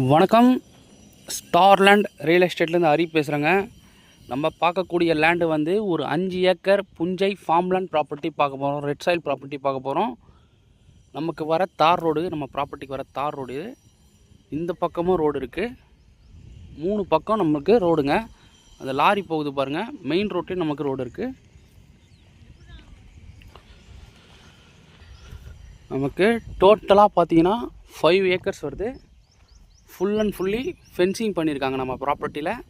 வணக்கம். ஸ்டார்லேண்ட் ரியல் எஸ்டேட்லேருந்து ஹரி பேசுகிறேங்க. நம்ம பார்க்கக்கூடிய லேண்டு வந்து ஒரு 5 ஏக்கர் புஞ்சை ஃபார்ம்லேண்ட் ப்ராப்பர்ட்டி பார்க்க போகிறோம். ரெட் சாயில் ப்ராப்பர்ட்டி பார்க்க போகிறோம். நமக்கு வர தார் ரோடு, நம்ம ப்ராப்பர்ட்டிக்கு வர தார் ரோடு. இந்த பக்கமும் ரோடு இருக்குது. 3 பக்கம் நமக்கு ரோடுங்க. அந்த லாரி போகுது பாருங்கள். மெயின் ரோட்லேயும் நமக்கு ரோடு இருக்குது. நமக்கு டோட்டலாக பார்த்தீங்கன்னா 5 ஏக்கர்ஸ் வருது. ஃபுல் அண்ட் ஃபுல்லி ஃபென்சிங் பண்ணியிருக்காங்க நம்ம ப்ராப்பர்ட்டியில்.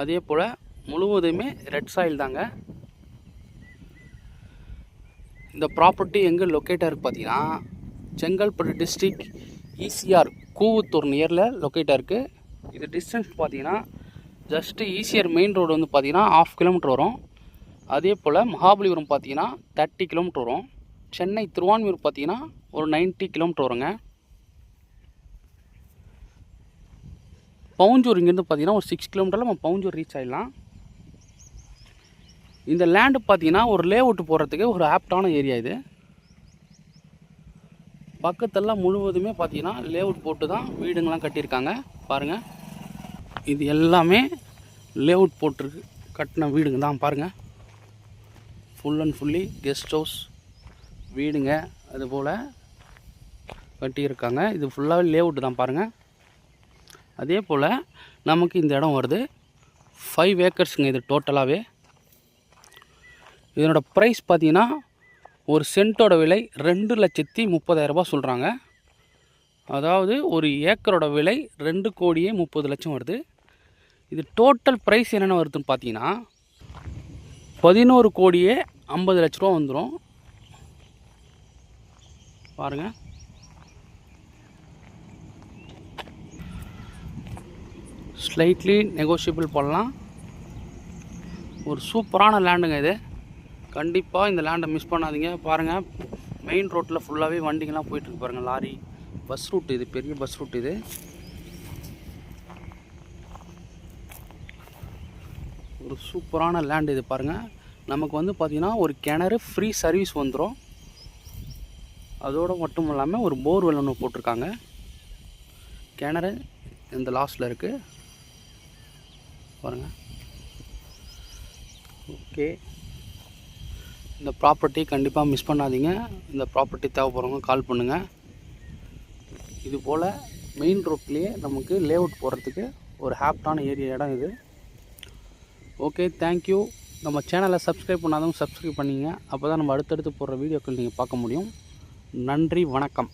அதே போல் முழுவதுமே ரெட் சாயில் தாங்க. இந்த ப்ராப்பர்ட்டி எங்கே லொக்கேட்டாக இருக்குது பார்த்தீங்கன்னா, செங்கல்பட்டு டிஸ்ட்ரிக் ஈசிஆர் கூவத்தூர் நியரில் லொக்கேட்டாக இருக்குது. இது டிஸ்டன்ஸ் பார்த்தீங்கன்னா ஜஸ்ட்டு ஈசிஆர் மெயின் ரோடு வந்து பார்த்தீங்கன்னா 1/2 கிலோமீட்டர் வரும். அதே போல் மகாபலிபுரம் பார்த்தீங்கன்னா 30 கிலோமீட்டர் வரும். சென்னை திருவான்மியூர் பார்த்தீங்கன்னா ஒரு 90 கிலோமீட்டர் வருங்க. பவுஞ்சூர் இங்கேருந்து பார்த்தீங்கன்னா ஒரு 6 கிலோமீட்டரில் நம்ம பவுஞ்சூர் ரீச் ஆகிடலாம். இந்த லேண்டு பார்த்தீங்கன்னா ஒரு லேஅவுட் போகிறதுக்கு ஒரு ஆப்டான ஏரியா. இது பக்கத்தெல்லாம் முழுவதுமே பார்த்தீங்கன்னா லேஅவுட் போட்டு தான் வீடுங்கள்லாம் கட்டியிருக்காங்க பாருங்கள். இது எல்லாமே லேஅவுட் போட்டு கட்டின வீடுங்க தான் பாருங்கள். Full and fully guest house வீடுங்க அதுபோல் கட்டியிருக்காங்க. இது ஃபுல்லாகவே லேஅவுட் தான் பாருங்கள். அதே போல் நமக்கு இந்த இடம் வருது 5 ஏக்கர்ஸுங்க. இது டோட்டலாகவே இதனோட ப்ரைஸ் பார்த்தீங்கன்னா ஒரு சென்ட்டோட விலை 2,30,000 சொல்கிறாங்க. அதாவது ஒரு ஏக்கரோட விலை 2,30,00,000 வருது. இது டோட்டல் ப்ரைஸ் என்னென்ன வருதுன்னு பார்த்தீங்கன்னா 11,50,00,000 வந்துடும் பாருங்கள். ஸ்லைட்லி நெகோஷியபிள் பண்ணலாம். ஒரு சூப்பரான லேண்டுங்க இது. கண்டிப்பாக இந்த லேண்டை மிஸ் பண்ணாதீங்க. பாருங்கள், மெயின் ரோட்டில் ஃபுல்லாகவே வண்டிங்கெலாம் போயிட்டுருக்கு பாருங்கள். லாரி, பஸ் ரூட், இது பெரிய பஸ் ரூட். இது ஒரு சூப்பரான லேண்டு இது பாருங்கள். நமக்கு வந்து பார்த்திங்கன்னா ஒரு கிணறு ஃப்ரீ சர்வீஸ் வந்துடும். அதோடு மட்டும் இல்லாமல் ஒரு போர்வெல் ஒன்று போட்டிருக்காங்க. கிணறு இந்த லாஸ்ட்டில் இருக்குது பாருங்கள். ஓகே, இந்த ப்ராப்பர்ட்டி கண்டிப்பாக மிஸ் பண்ணாதீங்க. இந்த ப்ராப்பர்ட்டி தேவைப்படுறவங்க கால் பண்ணுங்கள். இதுபோல் மெயின் ரோட்லேயே நமக்கு லேஅவுட் போடுறதுக்கு ஒரு ஹாப்டான ஏரியா இடம் இது. Okay, thank you. நம்ம சேனலை சப்ஸ்கிரைப் பண்ணாதவங்க சப்ஸ்கிரைப் பண்ணிங்க. அப்போ தான் நம்ம அடுத்தடுத்து போடுற வீடியோக்கள் நீங்கள் பார்க்க முடியும். நன்றி, வணக்கம்.